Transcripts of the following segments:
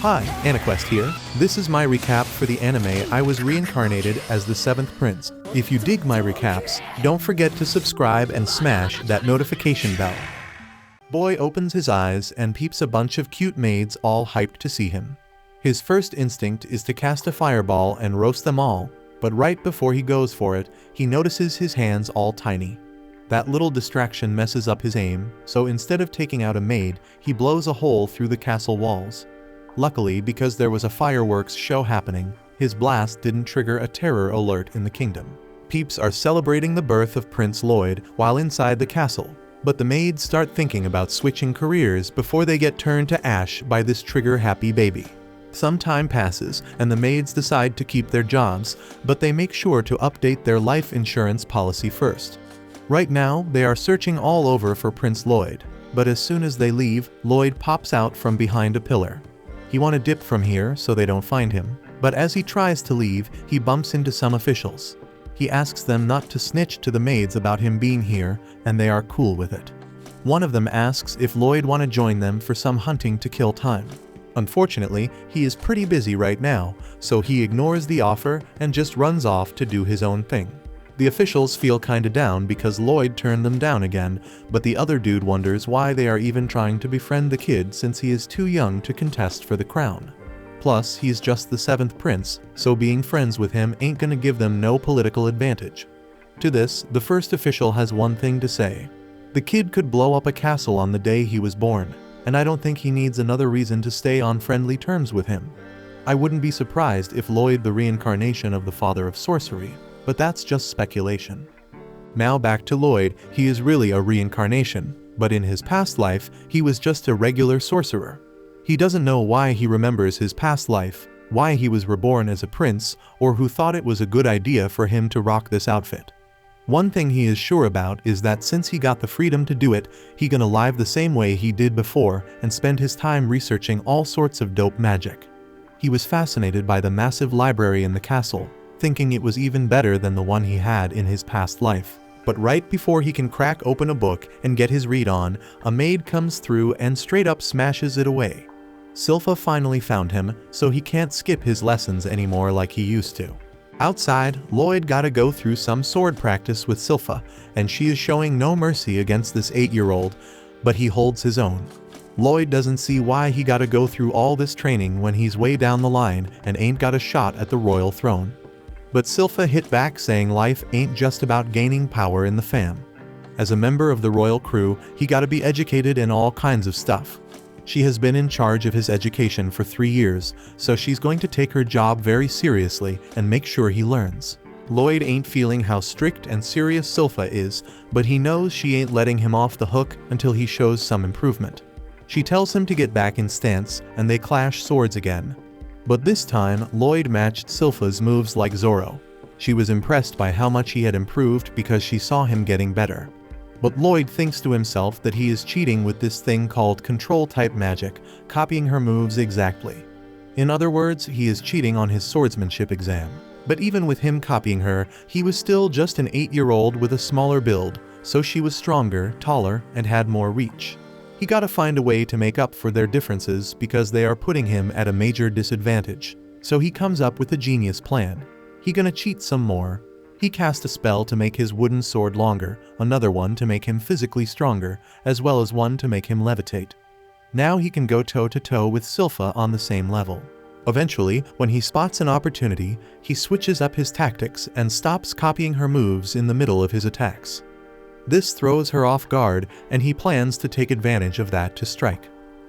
Hi, AniQuest here. This is my recap for the anime I was reincarnated as the 7th prince. If you dig my recaps, don't forget to subscribe and smash that notification bell. Boy opens his eyes and peeps a bunch of cute maids all hyped to see him. His first instinct is to cast a fireball and roast them all, but right before he goes for it, he notices his hands all tiny. That little distraction messes up his aim, so instead of taking out a maid, he blows a hole through the castle walls. Luckily, because there was a fireworks show happening, his blast didn't trigger a terror alert in the kingdom. Peeps are celebrating the birth of Prince Lloyd while inside the castle, but the maids start thinking about switching careers before they get turned to ash by this trigger-happy baby. Some time passes and the maids decide to keep their jobs, but they make sure to update their life insurance policy first. Right now, they are searching all over for Prince Lloyd, but as soon as they leave, Lloyd pops out from behind a pillar. He wants to dip from here so they don't find him, but as he tries to leave, he bumps into some officials. He asks them not to snitch to the maids about him being here, and they are cool with it. One of them asks if Lloyd want to join them for some hunting to kill time. Unfortunately, he is pretty busy right now, so he ignores the offer and just runs off to do his own thing. The officials feel kinda down because Lloyd turned them down again, but the other dude wonders why they are even trying to befriend the kid since he is too young to contest for the crown. Plus, he's just the 7th prince, so being friends with him ain't gonna give them no political advantage. To this, the first official has one thing to say. The kid could blow up a castle on the day he was born, and I don't think he needs another reason to stay on friendly terms with him. I wouldn't be surprised if Lloyd the reincarnation of the father of sorcery, but that's just speculation. Now back to Lloyd, he is really a reincarnation, but in his past life, he was just a regular sorcerer. He doesn't know why he remembers his past life, why he was reborn as a prince, or who thought it was a good idea for him to rock this outfit. One thing he is sure about is that since he got the freedom to do it, he gonna live the same way he did before and spend his time researching all sorts of dope magic. He was fascinated by the massive library in the castle, thinking it was even better than the one he had in his past life. But right before he can crack open a book and get his read on, a maid comes through and straight up smashes it away. Silpha finally found him, so he can't skip his lessons anymore like he used to. Outside, Lloyd gotta go through some sword practice with Silpha, and she is showing no mercy against this 8-year-old, but he holds his own. Lloyd doesn't see why he gotta go through all this training when he's way down the line and ain't got a shot at the royal throne. But Silpha hit back saying life ain't just about gaining power in the fam. As a member of the royal crew, he gotta be educated in all kinds of stuff. She has been in charge of his education for 3 years, so she's going to take her job very seriously and make sure he learns. Lloyd ain't feeling how strict and serious Silpha is, but he knows she ain't letting him off the hook until he shows some improvement. She tells him to get back in stance, and they clash swords again. But this time, Lloyd matched Silpha's moves like Zorro. She was impressed by how much he had improved because she saw him getting better. But Lloyd thinks to himself that he is cheating with this thing called control-type magic, copying her moves exactly. In other words, he is cheating on his swordsmanship exam. But even with him copying her, he was still just an 8-year-old with a smaller build, so she was stronger, taller, and had more reach. He gotta find a way to make up for their differences because they are putting him at a major disadvantage. So he comes up with a genius plan. He gonna cheat some more. He cast a spell to make his wooden sword longer, another one to make him physically stronger, as well as one to make him levitate. Now he can go toe-to-toe with Silpha on the same level. Eventually, when he spots an opportunity, he switches up his tactics and stops copying her moves in the middle of his attacks. This throws her off guard, and he plans to take advantage of that to strike.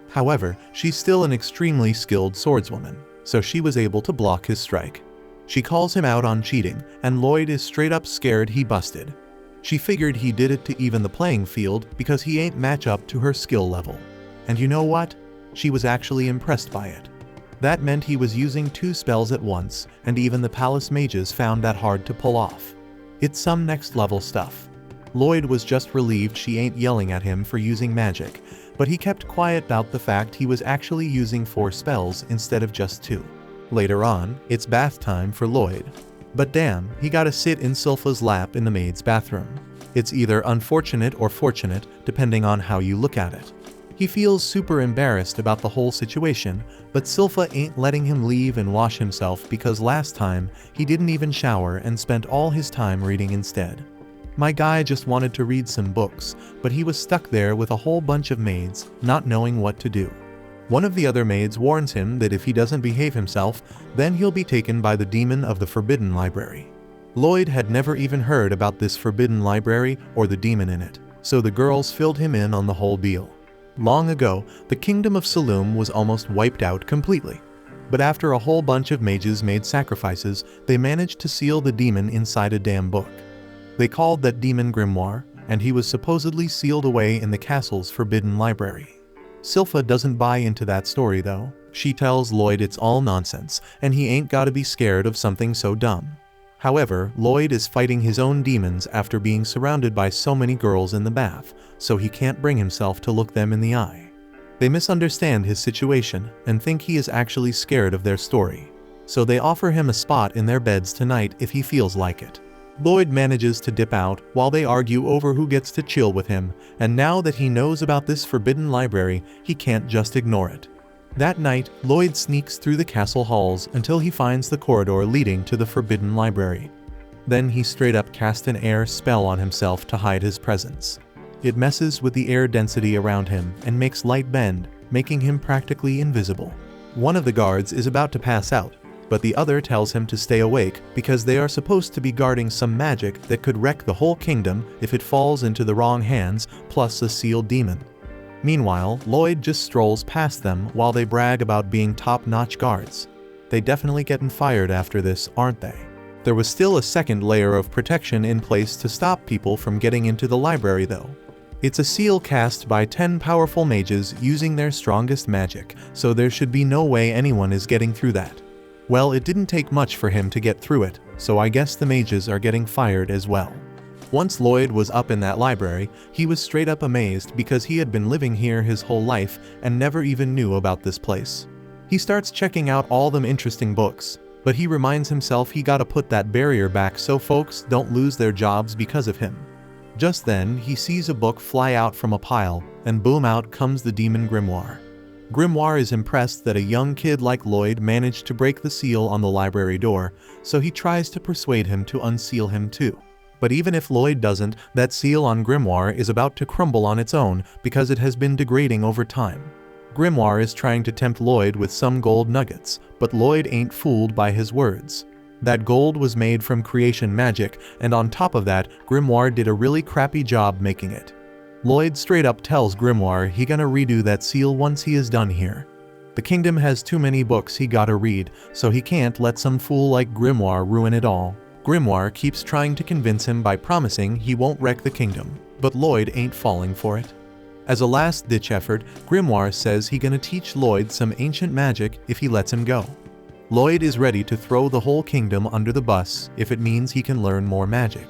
However, she's still an extremely skilled swordswoman, so she was able to block his strike. She calls him out on cheating, and Lloyd is straight up scared he busted. She figured he did it to even the playing field because he ain't match up to her skill level. And you know what? She was actually impressed by it. That meant he was using 2 spells at once, and even the palace mages found that hard to pull off. It's some next level stuff. Lloyd was just relieved she ain't yelling at him for using magic, but he kept quiet about the fact he was actually using 4 spells instead of just 2. Later on, it's bath time for Lloyd. But damn, he gotta sit in Silpha's lap in the maid's bathroom. It's either unfortunate or fortunate, depending on how you look at it. He feels super embarrassed about the whole situation, but Silpha ain't letting him leave and wash himself because last time he didn't even shower and spent all his time reading instead. My guy just wanted to read some books, but he was stuck there with a whole bunch of maids, not knowing what to do. One of the other maids warns him that if he doesn't behave himself, then he'll be taken by the demon of the Forbidden Library. Lloyd had never even heard about this Forbidden Library or the demon in it, so the girls filled him in on the whole deal. Long ago, the kingdom of Saloum was almost wiped out completely. But after a whole bunch of mages made sacrifices, they managed to seal the demon inside a damn book. They called that demon Grimoire, and he was supposedly sealed away in the castle's Forbidden Library. Silpha doesn't buy into that story though. She tells Lloyd it's all nonsense, and he ain't gotta be scared of something so dumb. However, Lloyd is fighting his own demons after being surrounded by so many girls in the bath, so he can't bring himself to look them in the eye. They misunderstand his situation and think he is actually scared of their story, so they offer him a spot in their beds tonight if he feels like it. Lloyd manages to dip out while they argue over who gets to chill with him, and now that he knows about this Forbidden Library, he can't just ignore it. That night, Lloyd sneaks through the castle halls until he finds the corridor leading to the Forbidden Library. Then he straight up casts an air spell on himself to hide his presence. It messes with the air density around him and makes light bend, making him practically invisible. One of the guards is about to pass out, but the other tells him to stay awake because they are supposed to be guarding some magic that could wreck the whole kingdom if it falls into the wrong hands, plus a sealed demon. Meanwhile, Lloyd just strolls past them while they brag about being top-notch guards. They definitely getting fired after this, aren't they? There was still a second layer of protection in place to stop people from getting into the library though. It's a seal cast by 10 powerful mages using their strongest magic, so there should be no way anyone is getting through that. Well, it didn't take much for him to get through it, so I guess the mages are getting fired as well. Once Lloyd was up in that library, he was straight up amazed because he had been living here his whole life and never even knew about this place. He starts checking out all them interesting books, but he reminds himself he gotta put that barrier back so folks don't lose their jobs because of him. Just then, he sees a book fly out from a pile, and boom, out comes the demon Grimoire. Grimoire is impressed that a young kid like Lloyd managed to break the seal on the library door, so he tries to persuade him to unseal him too. But even if Lloyd doesn't, that seal on Grimoire is about to crumble on its own because it has been degrading over time. Grimoire is trying to tempt Lloyd with some gold nuggets, but Lloyd ain't fooled by his words. That gold was made from creation magic, and on top of that, Grimoire did a really crappy job making it. Lloyd straight up tells Grimoire he gonna redo that seal once he is done here. The kingdom has too many books he gotta read, so he can't let some fool like Grimoire ruin it all. Grimoire keeps trying to convince him by promising he won't wreck the kingdom, but Lloyd ain't falling for it. As a last-ditch effort, Grimoire says he gonna teach Lloyd some ancient magic if he lets him go. Lloyd is ready to throw the whole kingdom under the bus if it means he can learn more magic.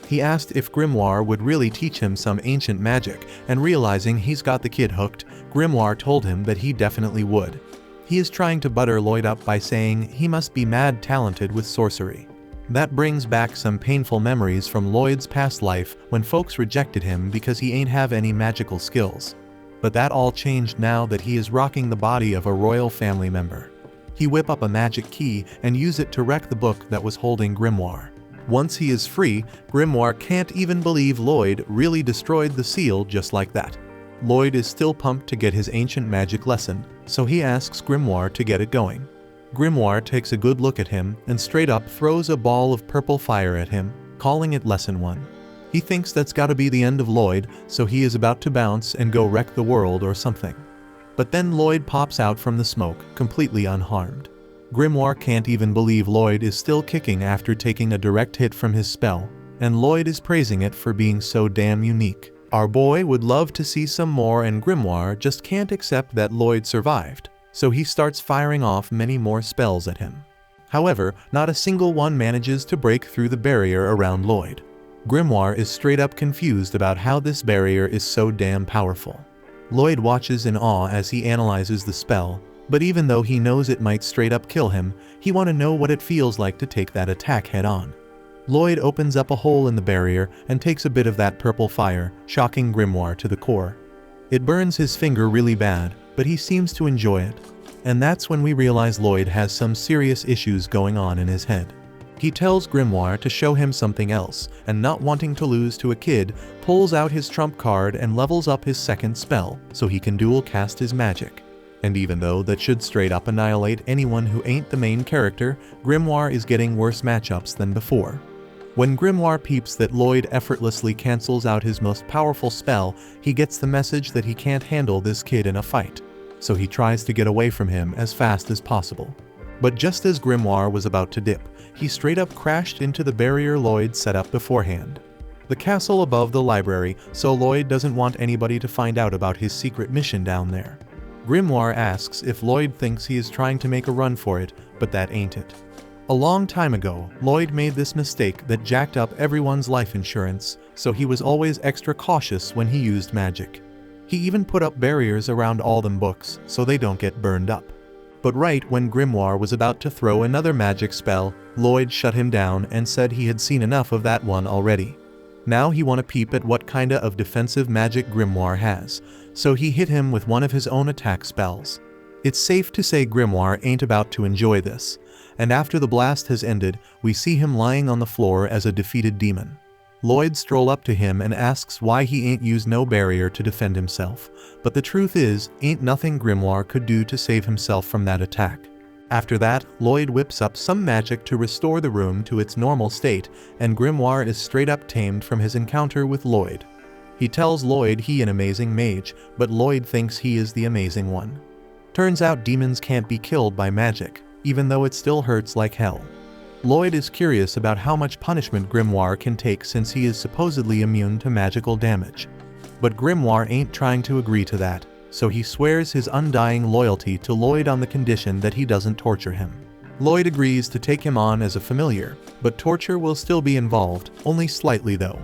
He asked if Grimoire would really teach him some ancient magic, and realizing he's got the kid hooked, Grimoire told him that he definitely would. He is trying to butter Lloyd up by saying he must be mad talented with sorcery. That brings back some painful memories from Lloyd's past life when folks rejected him because he ain't have any magical skills. But that all changed now that he is rocking the body of a royal family member. He whip up a magic key and use it to wreck the book that was holding Grimoire. Once he is free, Grimoire can't even believe Lloyd really destroyed the seal just like that. Lloyd is still pumped to get his ancient magic lesson, so he asks Grimoire to get it going. Grimoire takes a good look at him and straight up throws a ball of purple fire at him, calling it Lesson 1. He thinks that's gotta be the end of Lloyd, so he is about to bounce and go wreck the world or something. But then Lloyd pops out from the smoke, completely unharmed. Grimoire can't even believe Lloyd is still kicking after taking a direct hit from his spell, and Lloyd is praising it for being so damn unique. Our boy would love to see some more, and Grimoire just can't accept that Lloyd survived, so he starts firing off many more spells at him. However, not a single one manages to break through the barrier around Lloyd. Grimoire is straight up confused about how this barrier is so damn powerful. Lloyd watches in awe as he analyzes the spell, but even though he knows it might straight up kill him, he want to know what it feels like to take that attack head on. Lloyd opens up a hole in the barrier and takes a bit of that purple fire, shocking Grimoire to the core. It burns his finger really bad, but he seems to enjoy it. And that's when we realize Lloyd has some serious issues going on in his head. He tells Grimoire to show him something else, and not wanting to lose to a kid, pulls out his trump card and levels up his second spell, so he can dual cast his magic. And even though that should straight up annihilate anyone who ain't the main character, Grimoire is getting worse matchups than before. When Grimoire peeps that Lloyd effortlessly cancels out his most powerful spell, he gets the message that he can't handle this kid in a fight. So he tries to get away from him as fast as possible. But just as Grimoire was about to dip, he straight up crashed into the barrier Lloyd set up beforehand. The castle above the library, so Lloyd doesn't want anybody to find out about his secret mission down there. Grimoire asks if Lloyd thinks he is trying to make a run for it, but that ain't it. A long time ago, Lloyd made this mistake that jacked up everyone's life insurance, so he was always extra cautious when he used magic. He even put up barriers around all them books, so they don't get burned up. But right when Grimoire was about to throw another magic spell, Lloyd shut him down and said he had seen enough of that one already. Now he wanna peep at what kinda of defensive magic Grimoire has, so he hit him with one of his own attack spells. It's safe to say Grimoire ain't about to enjoy this, and after the blast has ended, we see him lying on the floor as a defeated demon. Lloyd stroll up to him and asks why he ain't used no barrier to defend himself, but the truth is, ain't nothing Grimoire could do to save himself from that attack. After that, Lloyd whips up some magic to restore the room to its normal state, and Grimoire is straight up tamed from his encounter with Lloyd. He tells Lloyd he an amazing mage, but Lloyd thinks he is the amazing one. Turns out demons can't be killed by magic, even though it still hurts like hell. Lloyd is curious about how much punishment Grimoire can take since he is supposedly immune to magical damage. But Grimoire ain't trying to agree to that, so he swears his undying loyalty to Lloyd on the condition that he doesn't torture him. Lloyd agrees to take him on as a familiar, but torture will still be involved, only slightly though.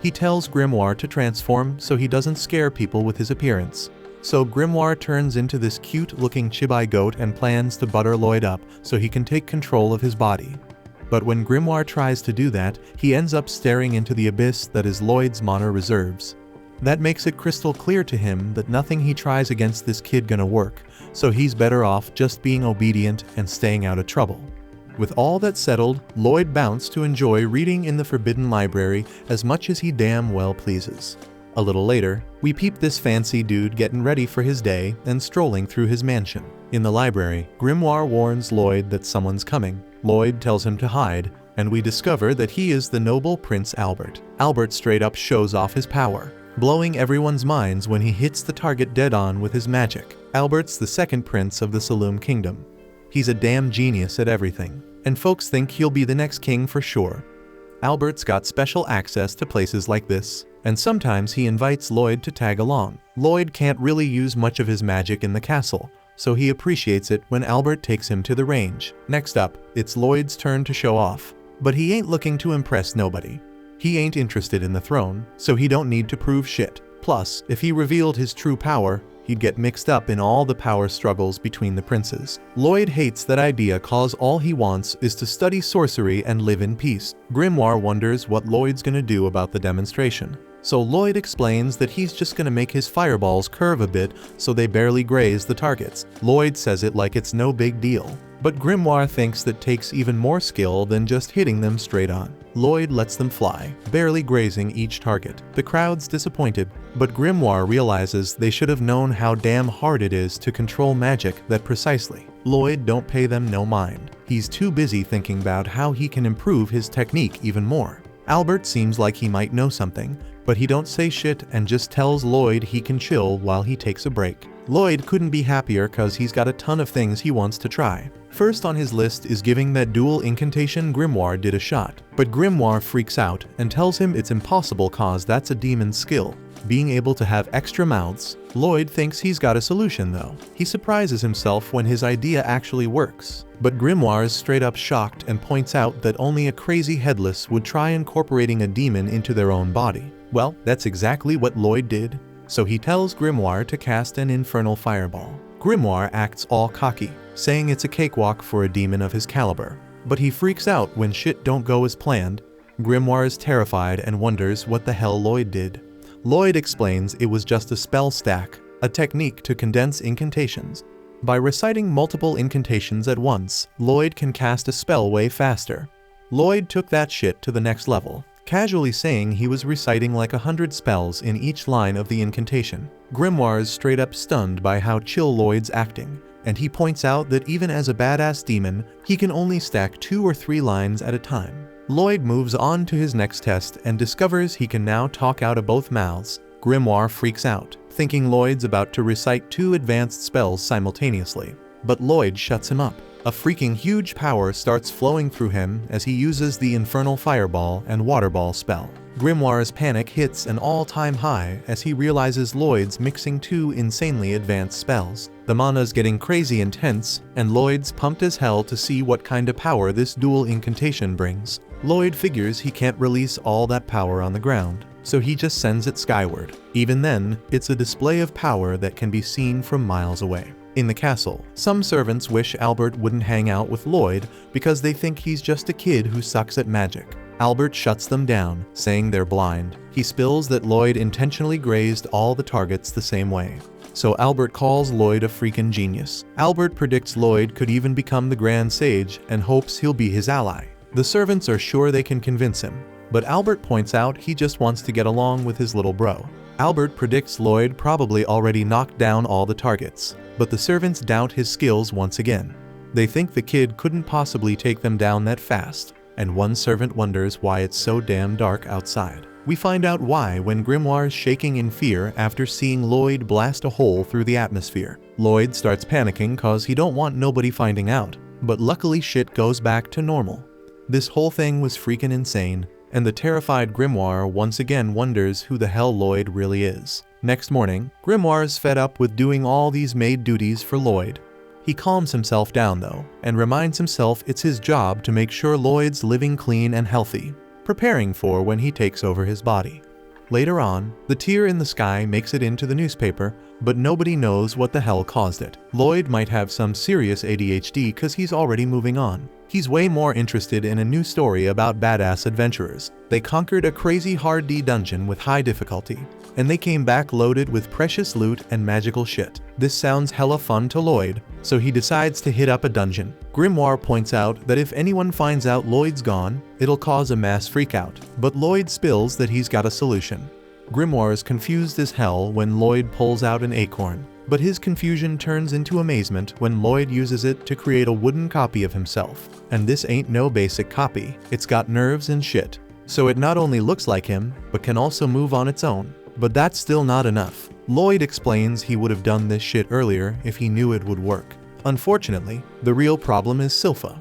He tells Grimoire to transform so he doesn't scare people with his appearance. So Grimoire turns into this cute-looking chibai goat and plans to butter Lloyd up so he can take control of his body. But when Grimoire tries to do that, he ends up staring into the abyss that is Lloyd's mana reserves. That makes it crystal clear to him that nothing he tries against this kid gonna work, so he's better off just being obedient and staying out of trouble. With all that settled, Lloyd bounced to enjoy reading in the Forbidden Library as much as he damn well pleases. A little later, we peep this fancy dude getting ready for his day and strolling through his mansion. In the library, Grimoire warns Lloyd that someone's coming. Lloyd tells him to hide, and we discover that he is the noble Prince Albert. Albert straight up shows off his power, blowing everyone's minds when he hits the target dead on with his magic. Albert's the second prince of the Saloum Kingdom. He's a damn genius at everything, and folks think he'll be the next king for sure. Albert's got special access to places like this, and sometimes he invites Lloyd to tag along. Lloyd can't really use much of his magic in the castle, so he appreciates it when Albert takes him to the range. Next up, it's Lloyd's turn to show off, but he ain't looking to impress nobody. He ain't interested in the throne, so he don't need to prove shit. Plus, if he revealed his true power, he'd get mixed up in all the power struggles between the princes. Lloyd hates that idea cause all he wants is to study sorcery and live in peace. Grimoire wonders what Lloyd's gonna do about the demonstration. So Lloyd explains that he's just gonna make his fireballs curve a bit so they barely graze the targets. Lloyd says it like it's no big deal, but Grimoire thinks that takes even more skill than just hitting them straight on. Lloyd lets them fly, barely grazing each target. The crowd's disappointed, but Grimoire realizes they should have known how damn hard it is to control magic that precisely. Lloyd don't pay them no mind. He's too busy thinking about how he can improve his technique even more. Albert seems like he might know something, but he don't say shit and just tells Lloyd he can chill while he takes a break. Lloyd couldn't be happier cause he's got a ton of things he wants to try. First on his list is giving that dual incantation Grimoire did a shot, but Grimoire freaks out and tells him it's impossible cause that's a demon's skill, being able to have extra mouths. Lloyd thinks he's got a solution though. He surprises himself when his idea actually works, but Grimoire is straight up shocked and points out that only a crazy headless would try incorporating a demon into their own body. Well, that's exactly what Lloyd did, so he tells Grimoire to cast an infernal fireball. Grimoire acts all cocky, saying it's a cakewalk for a demon of his caliber, but he freaks out when shit don't go as planned. Grimoire is terrified and wonders what the hell Lloyd did. Lloyd explains it was just a spell stack, a technique to condense incantations. By reciting multiple incantations at once, Lloyd can cast a spell way faster. Lloyd took that shit to the next level, casually saying he was reciting like 100 spells in each line of the incantation. Grimoire's straight up stunned by how chill Lloyd's acting, and he points out that even as a badass demon, he can only stack 2 or 3 lines at a time. Lloyd moves on to his next test and discovers he can now talk out of both mouths. Grimoire freaks out, thinking Lloyd's about to recite 2 advanced spells simultaneously. But Lloyd shuts him up. A freaking huge power starts flowing through him as he uses the Infernal Fireball and Waterball spell. Grimoire's panic hits an all-time high as he realizes Lloyd's mixing 2 insanely advanced spells. The mana's getting crazy intense, and Lloyd's pumped as hell to see what kind of power this dual incantation brings. Lloyd figures he can't release all that power on the ground, so he just sends it skyward. Even then, it's a display of power that can be seen from miles away. In the castle, some servants wish Albert wouldn't hang out with Lloyd because they think he's just a kid who sucks at magic. Albert shuts them down, saying they're blind. He spills that Lloyd intentionally grazed all the targets the same way. So Albert calls Lloyd a freaking genius. Albert predicts Lloyd could even become the Grand Sage and hopes he'll be his ally. The servants are sure they can convince him, but Albert points out he just wants to get along with his little bro. Albert predicts Lloyd probably already knocked down all the targets, but the servants doubt his skills once again. They think the kid couldn't possibly take them down that fast, and one servant wonders why it's so damn dark outside. We find out why when Grimoire's shaking in fear after seeing Lloyd blast a hole through the atmosphere. Lloyd starts panicking cause he don't want nobody finding out, but luckily shit goes back to normal. This whole thing was freaking insane, and the terrified Grimoire once again wonders who the hell Lloyd really is. Next morning, Grimoire's fed up with doing all these maid duties for Lloyd. He calms himself down though, and reminds himself it's his job to make sure Lloyd's living clean and healthy, preparing for when he takes over his body. Later on, the tear in the sky makes it into the newspaper, but nobody knows what the hell caused it. Lloyd might have some serious ADHD cause he's already moving on. He's way more interested in a new story about badass adventurers. They conquered a crazy hard D dungeon with high difficulty, and they came back loaded with precious loot and magical shit. This sounds hella fun to Lloyd, so he decides to hit up a dungeon. Grimoire points out that if anyone finds out Lloyd's gone, it'll cause a mass freakout, but Lloyd spills that he's got a solution. Grimoire's confused as hell when Lloyd pulls out an acorn, but his confusion turns into amazement when Lloyd uses it to create a wooden copy of himself. And this ain't no basic copy, it's got nerves and shit. So it not only looks like him, but can also move on its own. But that's still not enough. Lloyd explains he would have done this shit earlier if he knew it would work. Unfortunately, the real problem is Silpha.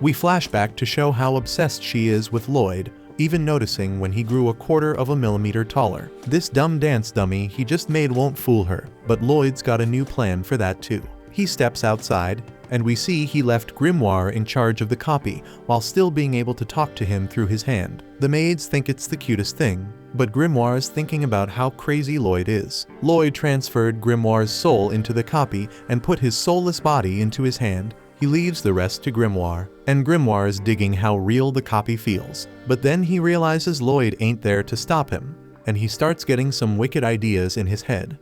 We flash back to show how obsessed she is with Lloyd, even noticing when he grew 1/4 millimeter taller. This dumb dance dummy he just made won't fool her, but Lloyd's got a new plan for that too. He steps outside, and we see he left Grimoire in charge of the copy while still being able to talk to him through his hand. The maids think it's the cutest thing, but Grimoire's thinking about how crazy Lloyd is. Lloyd transferred Grimoire's soul into the copy and put his soulless body into his hand. He leaves the rest to Grimoire, and Grimoire is digging how real the copy feels. But then he realizes Lloyd ain't there to stop him, and he starts getting some wicked ideas in his head.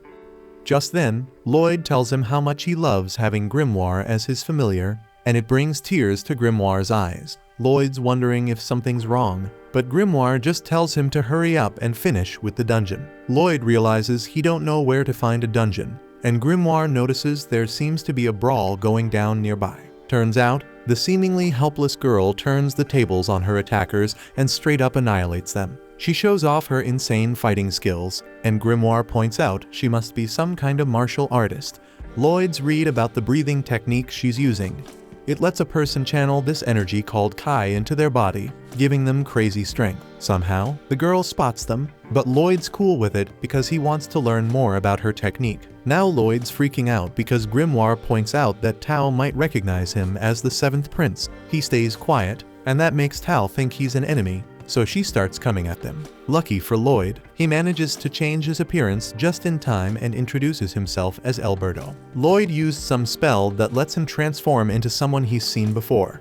Just then, Lloyd tells him how much he loves having Grimoire as his familiar, and it brings tears to Grimoire's eyes. Lloyd's wondering if something's wrong, but Grimoire just tells him to hurry up and finish with the dungeon. Lloyd realizes he don't know where to find a dungeon, and Grimoire notices there seems to be a brawl going down nearby. Turns out, the seemingly helpless girl turns the tables on her attackers and straight up annihilates them. She shows off her insane fighting skills, and Grimoire points out she must be some kind of martial artist. Lloyd's read about the breathing technique she's using. It lets a person channel this energy called Kai into their body, giving them crazy strength. Somehow, the girl spots them, but Lloyd's cool with it because he wants to learn more about her technique. Now Lloyd's freaking out because Grimoire points out that Tao might recognize him as the 7th prince. He stays quiet, and that makes Tao think he's an enemy, so she starts coming at them. Lucky for Lloyd, he manages to change his appearance just in time and introduces himself as Alberto. Lloyd used some spell that lets him transform into someone he's seen before.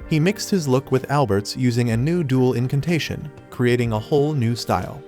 He mixed his look with Albert's using a new dual incantation, creating a whole new style.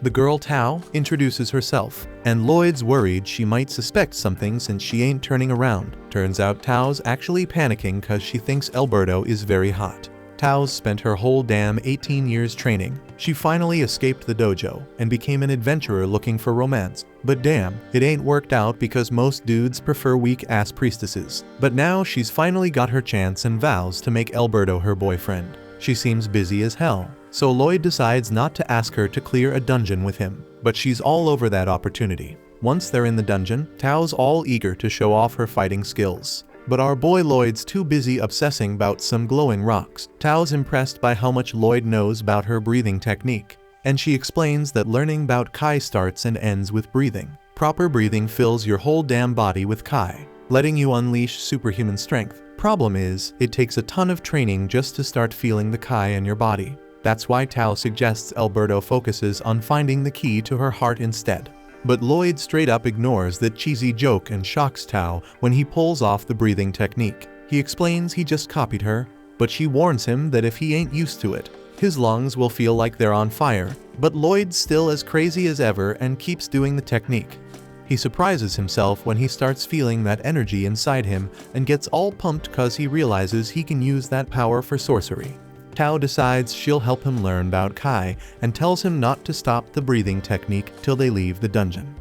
The girl Tao introduces herself, and Lloyd's worried she might suspect something since she ain't turning around. Turns out Tao's actually panicking cause she thinks Alberto is very hot. Tao's spent her whole damn 18 years training. She finally escaped the dojo and became an adventurer looking for romance. But damn, it ain't worked out because most dudes prefer weak-ass priestesses. But now she's finally got her chance and vows to make Alberto her boyfriend. She seems busy as hell, so Lloyd decides not to ask her to clear a dungeon with him. But she's all over that opportunity. Once they're in the dungeon, Tao's all eager to show off her fighting skills. But our boy Lloyd's too busy obsessing about some glowing rocks. Tao's impressed by how much Lloyd knows about her breathing technique, and she explains that learning about Kai starts and ends with breathing. Proper breathing fills your whole damn body with Kai, letting you unleash superhuman strength. Problem is, it takes a ton of training just to start feeling the Kai in your body. That's why Tao suggests Alberto focuses on finding the key to her heart instead. But Lloyd straight up ignores that cheesy joke and shocks Tao when he pulls off the breathing technique. He explains he just copied her, but she warns him that if he ain't used to it, his lungs will feel like they're on fire. But Lloyd's still as crazy as ever and keeps doing the technique. He surprises himself when he starts feeling that energy inside him and gets all pumped cause he realizes he can use that power for sorcery. Tao decides she'll help him learn about Kai and tells him not to stop the breathing technique till they leave the dungeon.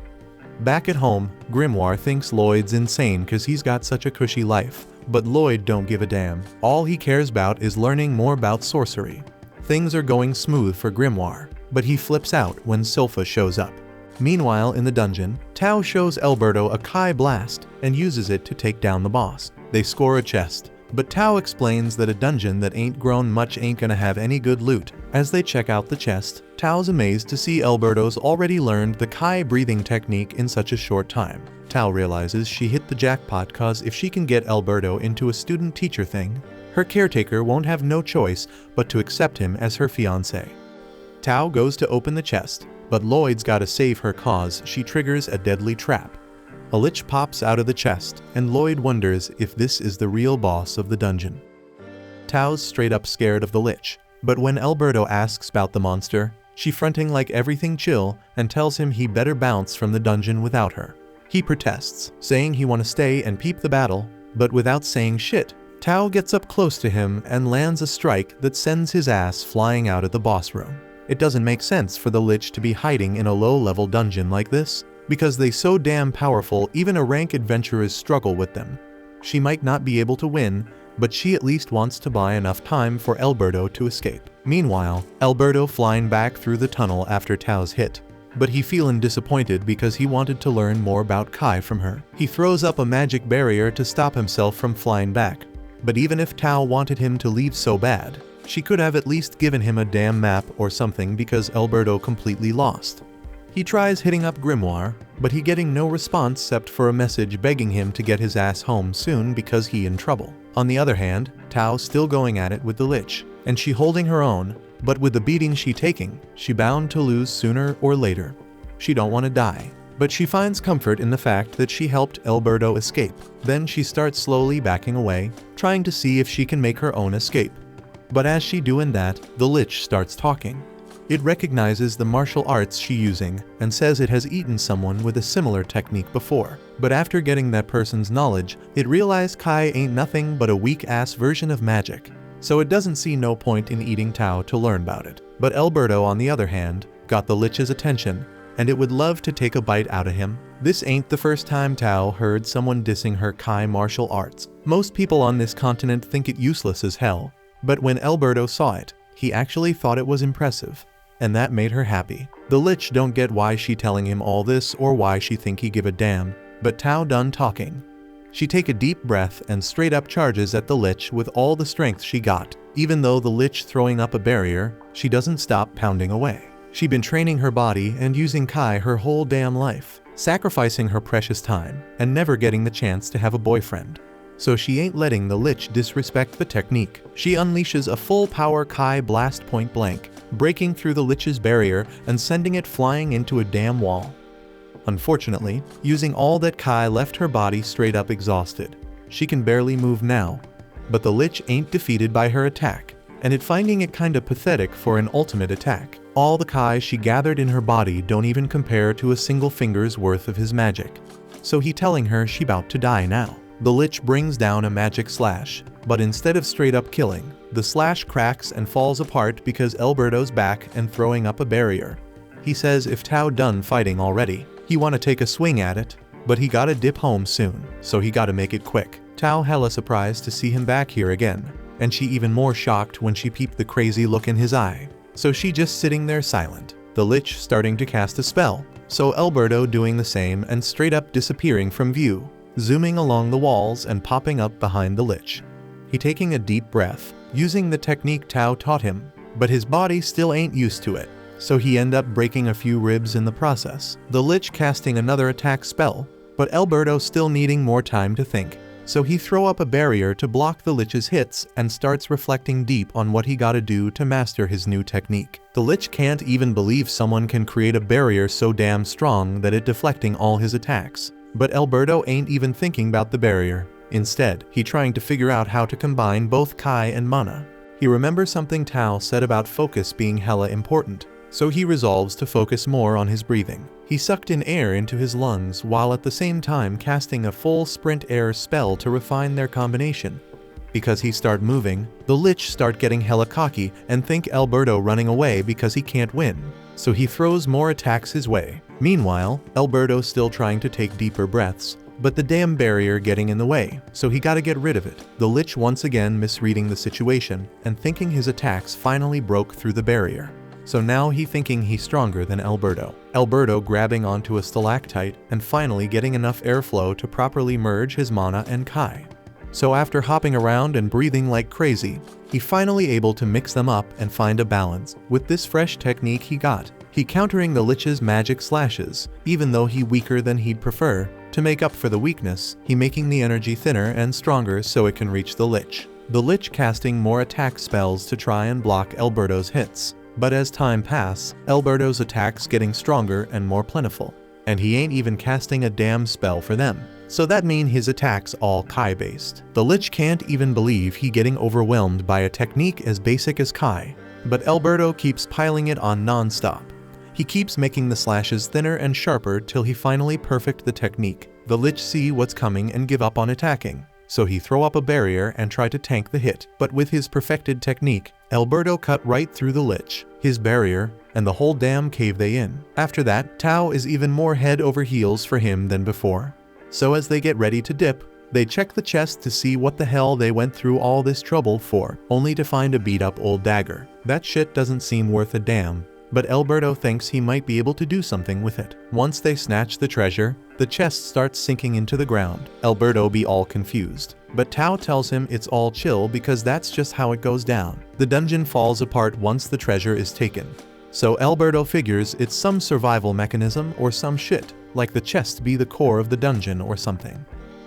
Back at home, Grimoire thinks Lloyd's insane cause he's got such a cushy life, but Lloyd don't give a damn. All he cares about is learning more about sorcery. Things are going smooth for Grimoire, but he flips out when Sylpha shows up. Meanwhile in the dungeon, Tao shows Alberto a Kai blast and uses it to take down the boss. They score a chest. But Tao explains that a dungeon that ain't grown much ain't gonna have any good loot. As they check out the chest, Tao's amazed to see Alberto's already learned the Kai breathing technique in such a short time. Tao realizes she hit the jackpot cause if she can get Alberto into a student-teacher thing, her caretaker won't have no choice but to accept him as her fiancé. Tao goes to open the chest, but Lloyd's gotta save her cause she triggers a deadly trap. A lich pops out of the chest, and Lloyd wonders if this is the real boss of the dungeon. Tao's straight up scared of the lich, but when Alberto asks about the monster, she fronting like everything chill and tells him he better bounce from the dungeon without her. He protests, saying he wanna stay and peep the battle, but without saying shit, Tao gets up close to him and lands a strike that sends his ass flying out of the boss room. It doesn't make sense for the lich to be hiding in a low-level dungeon like this, because they so damn powerful even a rank adventurers struggle with them. She might not be able to win, but she at least wants to buy enough time for Alberto to escape. Meanwhile, Alberto flying back through the tunnel after Tao's hit. But he feeling disappointed because he wanted to learn more about Kai from her. He throws up a magic barrier to stop himself from flying back. But even if Tao wanted him to leave so bad, she could have at least given him a damn map or something because Alberto completely lost. He tries hitting up Grimoire, but he getting no response except for a message begging him to get his ass home soon because he in trouble. On the other hand, Tao still going at it with the lich, and she holding her own, but with the beating she taking, she bound to lose sooner or later. She don't want to die, but she finds comfort in the fact that she helped Alberto escape. Then she starts slowly backing away, trying to see if she can make her own escape. But as she doing that, the lich starts talking. It recognizes the martial arts she using and says it has eaten someone with a similar technique before. But after getting that person's knowledge, it realized Kai ain't nothing but a weak-ass version of magic. So it doesn't see no point in eating Tao to learn about it. But Alberto, on the other hand, got the lich's attention, and it would love to take a bite out of him. This ain't the first time Tao heard someone dissing her Kai martial arts. Most people on this continent think it useless as hell. But when Alberto saw it, he actually thought it was impressive. And that made her happy. The lich don't get why she telling him all this or why she think he give a damn, but Tao done talking. She take a deep breath and straight up charges at the lich with all the strength she got. Even though the lich throwing up a barrier, she doesn't stop pounding away. She been training her body and using Kai her whole damn life, sacrificing her precious time, and never getting the chance to have a boyfriend. So she ain't letting the lich disrespect the technique. She unleashes a full power Kai blast point blank, breaking through the lich's barrier and sending it flying into a damn wall. Unfortunately, using all that Kai left her body straight up exhausted. She can barely move now. But the lich ain't defeated by her attack, and finding it kinda pathetic for an ultimate attack. All the Kai she gathered in her body don't even compare to a single finger's worth of his magic. So he telling her she about to die now. The Lich brings down a magic slash, but instead of straight up killing, the slash cracks and falls apart because Alberto's back and throwing up a barrier. He says if Tao done fighting already, he wanna take a swing at it, but he gotta dip home soon, so he gotta make it quick. Tao hella surprised to see him back here again, and she even more shocked when she peeped the crazy look in his eye. So she just sitting there silent. The Lich starting to cast a spell, so Alberto doing the same and straight up disappearing from view, zooming along the walls and popping up behind the Lich. He taking a deep breath, using the technique Tao taught him, but his body still ain't used to it, so he end up breaking a few ribs in the process. The Lich casting another attack spell, but Alberto still needing more time to think. So he throw up a barrier to block the Lich's hits and starts reflecting deep on what he gotta do to master his new technique. The Lich can't even believe someone can create a barrier so damn strong that it deflecting all his attacks. But Alberto ain't even thinking about the barrier. Instead, he trying to figure out how to combine both Kai and mana. He remembers something Tao said about focus being hella important, so he resolves to focus more on his breathing. He sucked in air into his lungs while at the same time casting a full sprint air spell to refine their combination. Because he start moving, the Lich start getting hella cocky and think Alberto running away because he can't win. So he throws more attacks his way. Meanwhile, Alberto still trying to take deeper breaths, but the damn barrier getting in the way, so he gotta get rid of it. The Lich once again misreading the situation and thinking his attacks finally broke through the barrier. So now he thinking he's stronger than Alberto. Alberto grabbing onto a stalactite and finally getting enough airflow to properly merge his mana and Kai. So after hopping around and breathing like crazy, he finally able to mix them up and find a balance. With this fresh technique he got, he countering the Lich's magic slashes, even though he weaker than he'd prefer. To make up for the weakness, he making the energy thinner and stronger so it can reach the Lich. The Lich casting more attack spells to try and block Alberto's hits. But as time pass, Alberto's attacks getting stronger and more plentiful, and he ain't even casting a damn spell for them. So that mean his attacks all Kai based. The Lich can't even believe he getting overwhelmed by a technique as basic as Kai, but Alberto keeps piling it on non-stop. He keeps making the slashes thinner and sharper till he finally perfect the technique. The Lich see what's coming and give up on attacking. So he throw up a barrier and try to tank the hit, but with his perfected technique, Alberto cut right through the Lich, his barrier, and the whole damn cave they in. After that, Tao is even more head over heels for him than before. So as they get ready to dip, they check the chest to see what the hell they went through all this trouble for, only to find a beat up old dagger. That shit doesn't seem worth a damn, but Alberto thinks he might be able to do something with it. Once they snatch the treasure, the chest starts sinking into the ground. Alberto be all confused, but Tao tells him it's all chill because that's just how it goes down. The dungeon falls apart once the treasure is taken. So Alberto figures it's some survival mechanism or some shit, like the chest be the core of the dungeon or something.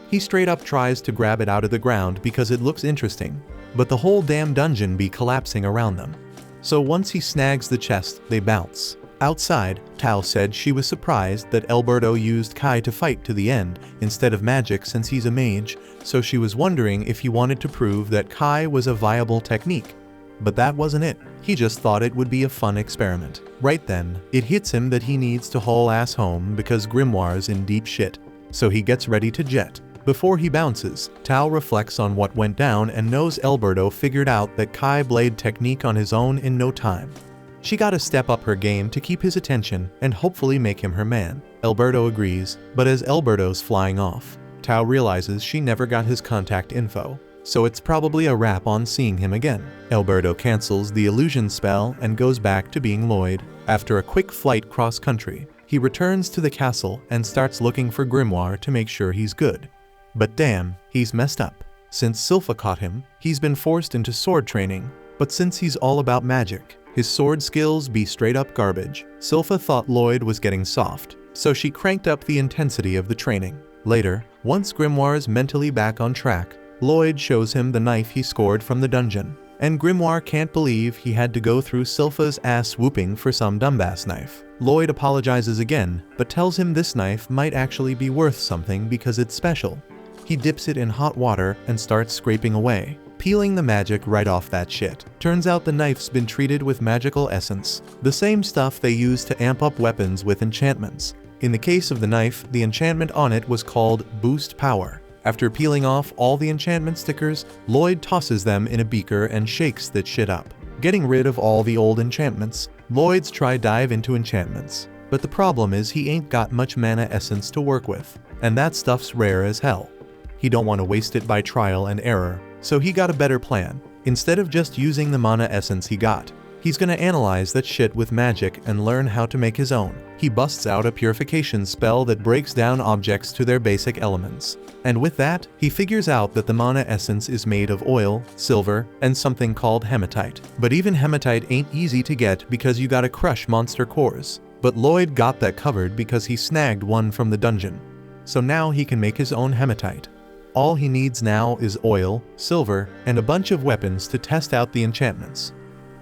He straight up tries to grab it out of the ground because it looks interesting, but the whole damn dungeon be collapsing around them. So once he snags the chest, they bounce. Outside, Tao said she was surprised that Alberto used Kai to fight to the end instead of magic since he's a mage, so she was wondering if he wanted to prove that Kai was a viable technique. But that wasn't it. He just thought it would be a fun experiment. Right then, it hits him that he needs to haul ass home because Grimoire's in deep shit. So he gets ready to jet. Before he bounces, Tao reflects on what went down and knows Alberto figured out that Kai blade technique on his own in no time. She gotta step up her game to keep his attention and hopefully make him her man. Alberto agrees, but as Alberto's flying off, Tao realizes she never got his contact info, so it's probably a wrap on seeing him again. Alberto cancels the illusion spell and goes back to being Lloyd. After a quick flight cross-country, he returns to the castle and starts looking for Grimoire to make sure he's good. But damn, he's messed up. Since Sylpha caught him, he's been forced into sword training, but since he's all about magic, his sword skills be straight up garbage. Sylpha thought Lloyd was getting soft, so she cranked up the intensity of the training. Later, once Grimoire's mentally back on track, Lloyd shows him the knife he scored from the dungeon, and Grimoire can't believe he had to go through Sylpha's ass whooping for some dumbass knife. Lloyd apologizes again, but tells him this knife might actually be worth something because it's special. He dips it in hot water and starts scraping away. peeling the magic right off that shit. Turns out the knife's been treated with magical essence, the same stuff they use to amp up weapons with enchantments. In the case of the knife, the enchantment on it was called Boost Power. After peeling off all the enchantment stickers, Lloyd tosses them in a beaker and shakes that shit up. Getting rid of all the old enchantments, Lloyd's try dive into enchantments. But the problem is he ain't got much mana essence to work with, and that stuff's rare as hell. He don't want to waste it by trial and error, so he got a better plan. Instead of just using the mana essence he got, he's gonna analyze that shit with magic and learn how to make his own. He busts out a purification spell that breaks down objects to their basic elements. And with that, he figures out that the mana essence is made of oil, silver, and something called hematite. But even hematite ain't easy to get because you gotta crush monster cores. But Lloyd got that covered because he snagged one from the dungeon. So now he can make his own hematite. All he needs now is oil, silver, and a bunch of weapons to test out the enchantments.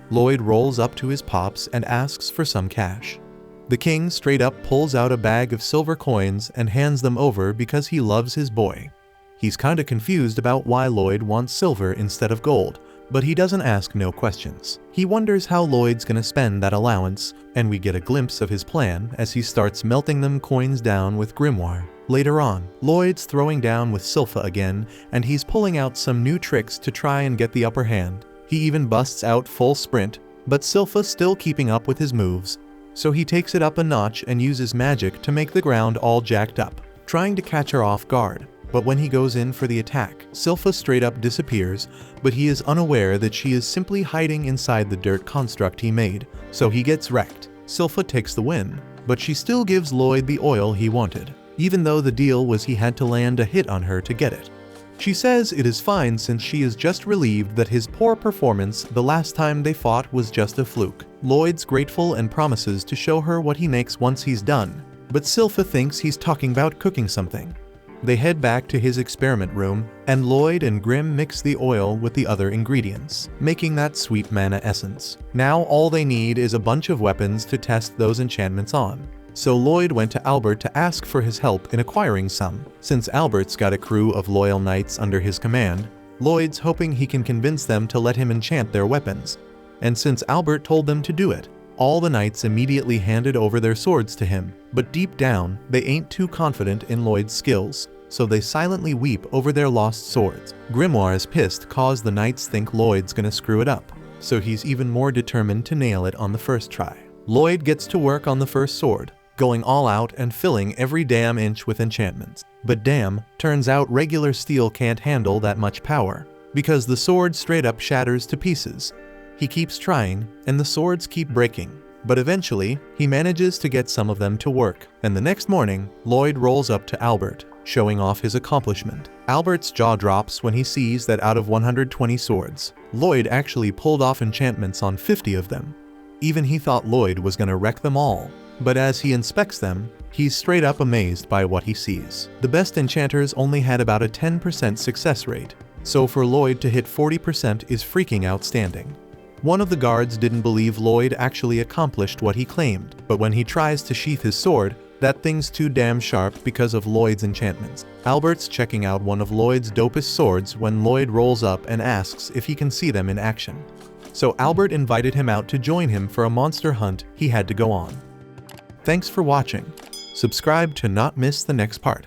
Lloyd rolls up to his pops and asks for some cash. The king straight up pulls out a bag of silver coins and hands them over because he loves his boy. He's kinda confused about why Lloyd wants silver instead of gold, but he doesn't ask no questions. He wonders how Lloyd's gonna spend that allowance, and we get a glimpse of his plan as he starts melting them coins down with grimoire. Later on, Lloyd's throwing down with Silpha again, and he's pulling out some new tricks to try and get the upper hand. He even busts out full sprint, but Silpha's still keeping up with his moves. So he takes it up a notch and uses magic to make the ground all jacked up, trying to catch her off guard. But when he goes in for the attack, Silpha straight up disappears, but he is unaware that she is simply hiding inside the dirt construct he made, so he gets wrecked. Silpha takes the win, but she still gives Lloyd the oil he wanted, even though the deal was he had to land a hit on her to get it. She says it is fine since she is just relieved that his poor performance the last time they fought was just a fluke. Lloyd's grateful and promises to show her what he makes once he's done, but Silpha thinks he's talking about cooking something. They head back to his experiment room, and Lloyd and Grim mix the oil with the other ingredients, making that sweet mana essence. Now all they need is a bunch of weapons to test those enchantments on. So Lloyd went to Albert to ask for his help in acquiring some. Since Albert's got a crew of loyal knights under his command, Lloyd's hoping he can convince them to let him enchant their weapons. And since Albert told them to do it, all the knights immediately handed over their swords to him. But deep down, they ain't too confident in Lloyd's skills, so they silently weep over their lost swords. Grimoire's pissed cause the knights think Lloyd's gonna screw it up, so he's even more determined to nail it on the first try. Lloyd gets to work on the first sword, going all out and filling every damn inch with enchantments. But damn, turns out regular steel can't handle that much power, because the sword straight up shatters to pieces. He keeps trying, and the swords keep breaking, but eventually, he manages to get some of them to work. And the next morning, Lloyd rolls up to Albert, showing off his accomplishment. Albert's jaw drops when he sees that out of 120 swords, Lloyd actually pulled off enchantments on 50 of them. Even he thought Lloyd was gonna wreck them all. But as he inspects them, he's straight up amazed by what he sees. The best enchanters only had about a 10% success rate, so for Lloyd to hit 40% is freaking outstanding. One of the guards didn't believe Lloyd actually accomplished what he claimed, but when he tries to sheath his sword, that thing's too damn sharp because of Lloyd's enchantments. Albert's checking out one of Lloyd's dopest swords when Lloyd rolls up and asks if he can see them in action. So Albert invited him out to join him for a monster hunt he had to go on. Thanks for watching. Subscribe to not miss the next part.